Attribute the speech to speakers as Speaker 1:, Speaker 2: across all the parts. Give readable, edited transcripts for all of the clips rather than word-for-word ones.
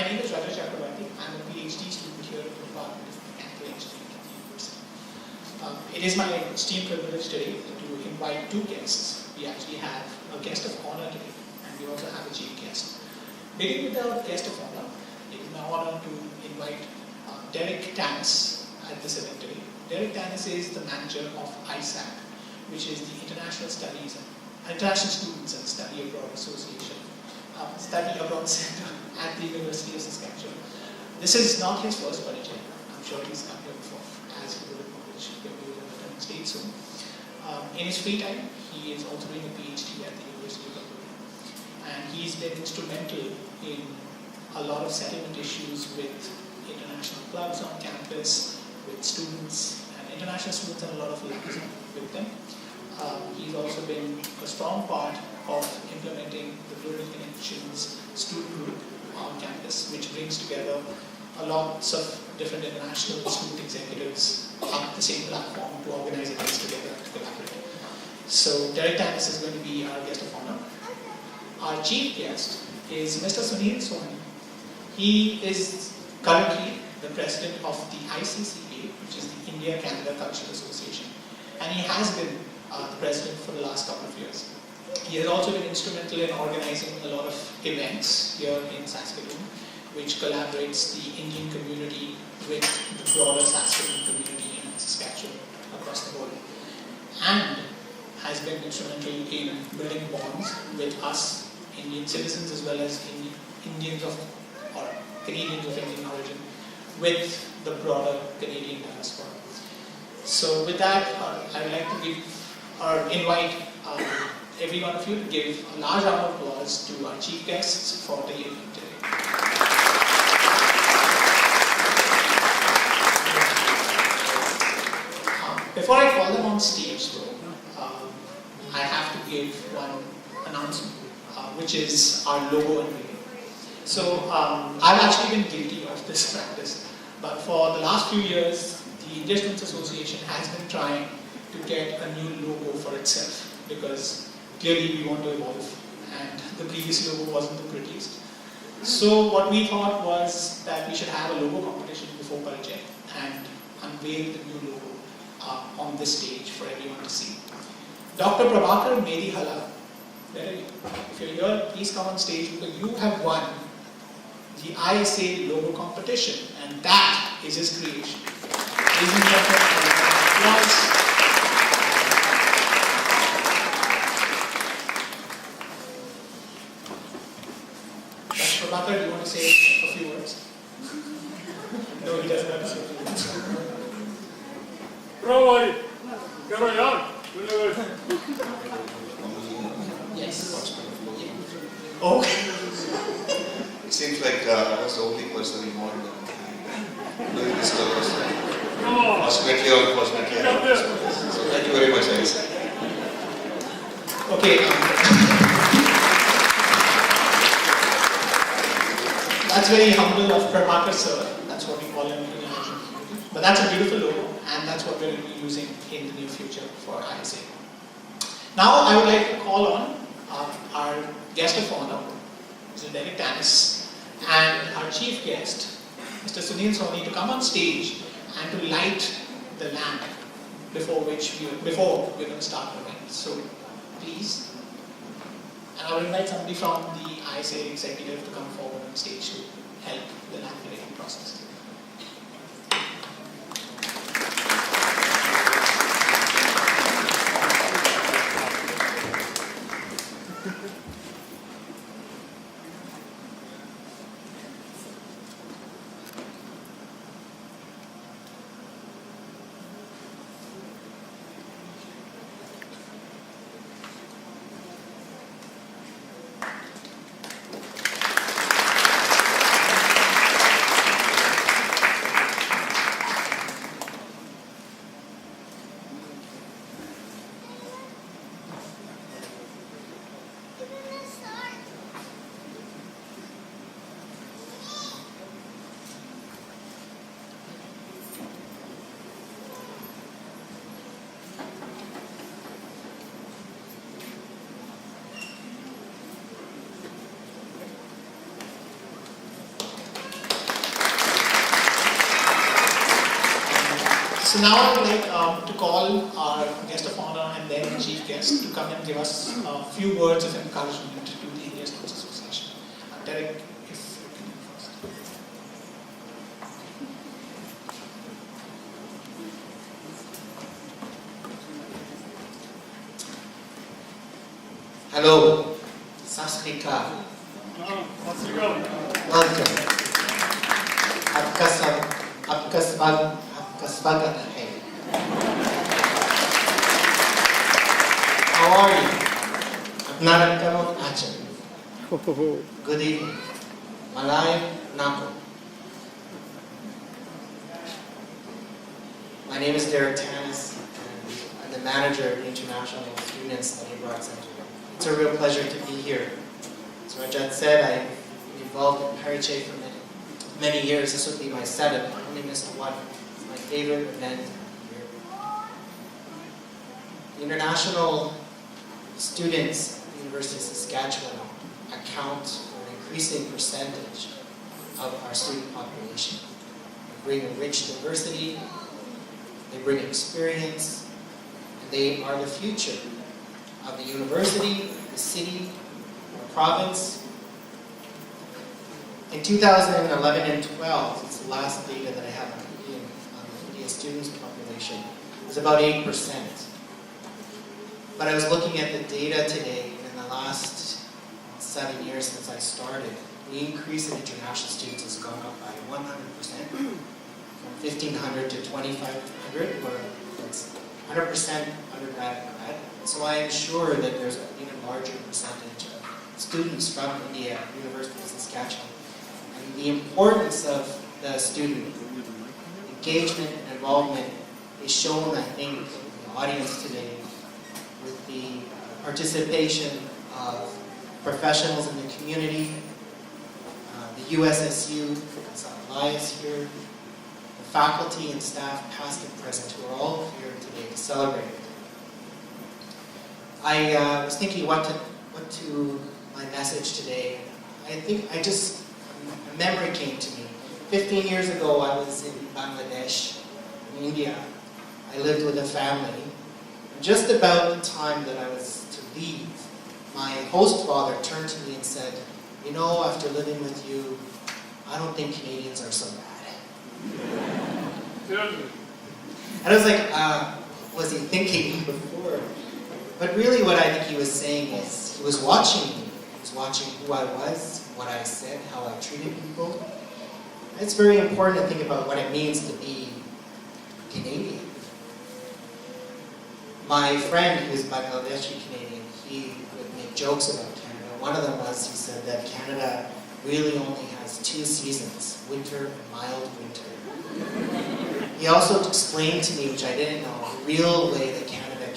Speaker 1: My name is Parichay. I'm a PhD student here at the Department of Mechanical Engineering at the university. It is my esteemed privilege today to invite two guests. We actually have a guest of honor today, and we also have a chief guest. Beginning with our guest of honor, it is my honor to invite Derek Tannis at this event today. Derek Tannis is the manager of ISAC, which is the International Students and Study Abroad Association, Study Abroad Center at the University of Saskatchewan. This is not his first Parichay. I'm sure he's come here before, as he will acknowledge when we will return on stage soon. In his free time, he is also doing a PhD at the University of Alberta. And he's been instrumental in a lot of settlement issues with international clubs on campus, with students and international students, and a lot of labs with them. He's also been a strong part of implementing the Global Connections student group on campus, which brings together lots of different international student executives on the same platform to organize events together to collaborate. So Derek Tannis is going to be our guest of honor. Our chief guest is Mr. Sunil Sohani. He is currently the president of the ICCA, which is the India-Canada Cultural Association, and he has been the president for the last couple of years. He has also been instrumental in organizing a lot of events here in Saskatoon, which collaborates the Indian community with the broader Saskatoon community in Saskatchewan across the world, and has been instrumental in building bonds with us Indian citizens as well as Indians of or Canadians of Indian origin with the broader Canadian diaspora. So with that, I would like to invite every one of you to give a large round of applause to our chief guests for the evening today. Before I call them on stage though, I have to give one announcement, which is our logo unveiling. So I've actually been guilty of this practice, but for the last few years, the Indian Students Association has been trying to get a new logo for itself, because clearly we want to evolve, and the previous logo wasn't the prettiest. So what we thought was that we should have a logo competition before Parichay and unveil the new logo on this stage for everyone to see. Dr. Prabhakar Medihala, where are you? If you're here, please come on stage, because you have won the ISA logo competition, and that is his creation. Ladies and gentlemen, applause. Dr. Prabhakar, do you want to say a few words? No, he doesn't have to say a few words.
Speaker 2: Bravo, carry on.
Speaker 1: Yes. Okay.
Speaker 3: It seems like I was the only person involved doing this purpose. Fortunately or unfortunately, so thank you very much, Isaac.
Speaker 1: Okay. That's very humble of Prabhakar sir. That's what we call him in the Indian community. But that's a beautiful logo, and that's what we're going to be using in the near future for ISA. Now I would like to call on our guest of honor, Mr. Derek Tannis, and our chief guest, Mr. Sunil Sohani, to come on stage and to light the lamp before we're going to start the event. So please, and I will invite somebody from the ISA executive to come forward on stage to help the lamp lighting process. So now I would like to call our guest of honor and then chief guest to come and give us a few words of encouragement to the Indian Sports Association. Derek, if you can do first.
Speaker 2: Hello, Sasrika. Welcome. आपका स्वागत है. How are you? Apnarakamo Achan. Good evening. Malay Nako. My name is Derek Tanis, and I'm the manager of the International Student Study Abroad Center. It's a real pleasure to be here. As Rajat said, I've been involved in Parichay for many years. This will be my 7th. I only missed one. It's my favorite event here. The international students at the University of Saskatchewan account for an increasing percentage of our student population. They bring a rich diversity, they bring experience, and they are the future of the university, the city, the province. In 2011 and 12, it's the last data that I have on the Indian students population, it was about 8%. But I was looking at the data today, and in the last 7 years since I started, the increase in international students has gone up by 100%, from 1,500 to 2,500, where it's 100% undergrad and grad. So I am sure that there's an even larger percentage of students from India, University of Saskatchewan. And the importance of the student engagement and involvement is shown, I think, in the audience today with the participation of professionals in the community, the USSU, Elias here, the faculty and staff, past and present, who are all here today to celebrate. I was thinking what to my message today. I think a memory came to me. 15 years ago, I was in Bangladesh, in India. I lived with a family. Just about the time that I was to leave, my host father turned to me and said, "You know, after living with you, I don't think Canadians are so bad." And I was like, was he thinking before? But really what I think he was saying is, he was watching me. He was watching who I was, what I said, how I treated people. It's very important to think about what it means to be Canadian. My friend, who's Bangladeshi Canadian, he would make jokes about Canada. One of them was, he said that Canada really only has 2 seasons, winter and mild winter. He also explained to me, which I didn't know, the real way that Canada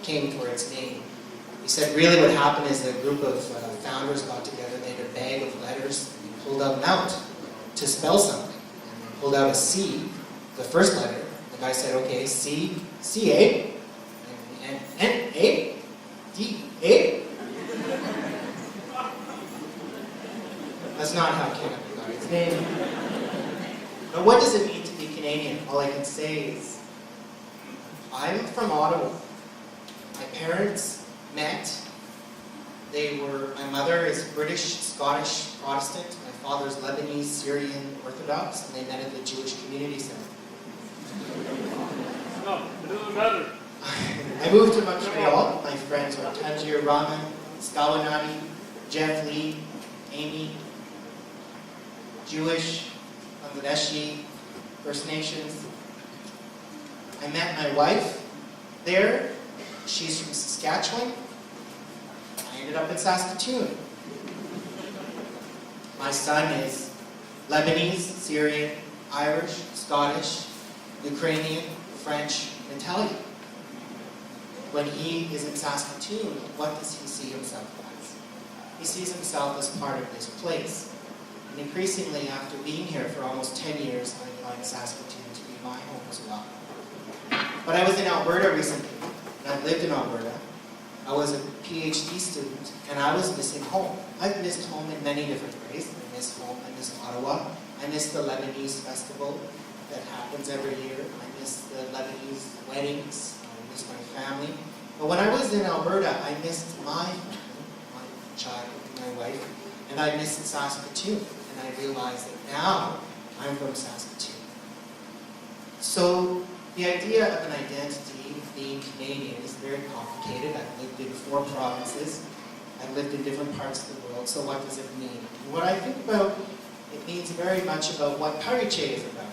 Speaker 2: came for its name. He said really what happened is a group of founders got together, they had a bag of letters, and they pulled out an out to spell something. And they pulled out a C, the first letter. The guy said, okay, C, C-A, and N-A, D-A. That's not how Canada got its name. But what does it mean to be Canadian? All I can say is, I'm from Ottawa. My parents met. My mother is British, Scottish, Protestant. My father's Lebanese, Syrian, Orthodox, and they met at the Jewish Community Center.
Speaker 4: No, it doesn't matter.
Speaker 2: I moved to Montreal. My friends were Tanjir Rahman, Skawanani, Jeff Lee, Amy, Jewish, Bangladeshi, First Nations. I met my wife there. She's from Saskatchewan. I ended up in Saskatoon. My son is Lebanese, Syrian, Irish, Scottish, Ukrainian, French, and Italian. When he is in Saskatoon, what does he see himself as? He sees himself as part of this place. And increasingly, after being here for almost 10 years, I find Saskatoon to be my home as well. But I was in Alberta recently, and I've lived in Alberta. I was a PhD student, and I was missing home. I've missed home in many different ways. I miss home, I miss Ottawa, I miss the Lebanese festival, that happens every year. I miss the Lebanese weddings. I miss my family. But when I was in Alberta, I missed my family, my child, my wife, and I missed Saskatoon. And I realized that now I'm from Saskatoon. So the idea of an identity, being Canadian, is very complicated. I've lived in 4 provinces. I've lived in different parts of the world. So what does it mean? And what I think about, it means very much about what Parichay is about.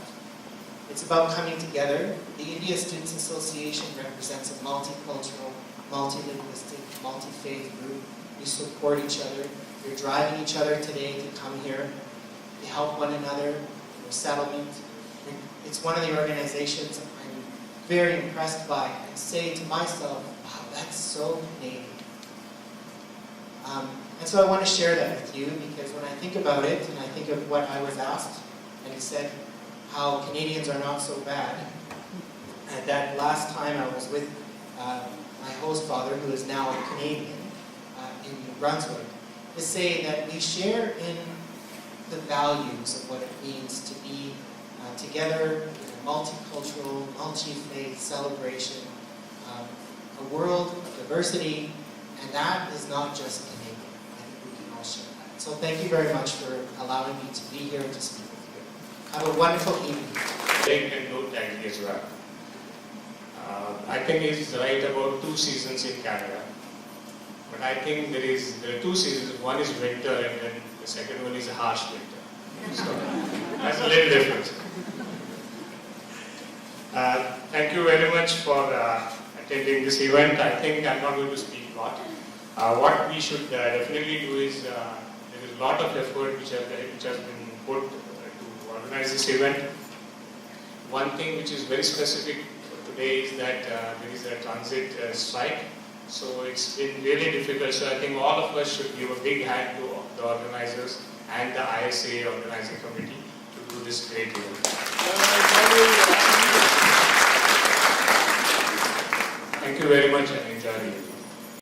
Speaker 2: It's about coming together. The India Students Association represents a multicultural, multilinguistic, multi-faith group. We support each other. We're driving each other today to come here, to help one another, for settlement. It's one of the organizations I'm very impressed by and say to myself, wow, that's so Canadian. And so I want to share that with you because when I think about it and I think of what I was asked, and he said how Canadians are not so bad, and that last time I was with my host father, who is now a Canadian in New Brunswick, to say that we share in the values of what it means to be together in a multicultural, multi-faith celebration, a world of diversity, and that is not just Canadian. I think we can all share that. So thank you very much for allowing me to be here to speak with you. Have a wonderful evening.
Speaker 4: Take and note tag as well. I think he's right about 2 seasons in Canada. But I think there are 2 seasons. One is winter and then the second one is a harsh winter. So that's a little different. Thank you very much for attending this event. I think I'm not going to speak a lot. What we should definitely do is there is a lot of effort which has been put to organize this event. One thing which is very specific for today is that there is a transit strike. So it's been really difficult. So I think all of us should give a big hand to the organizers and the ISA organizing committee to do this great event. Thank you very much.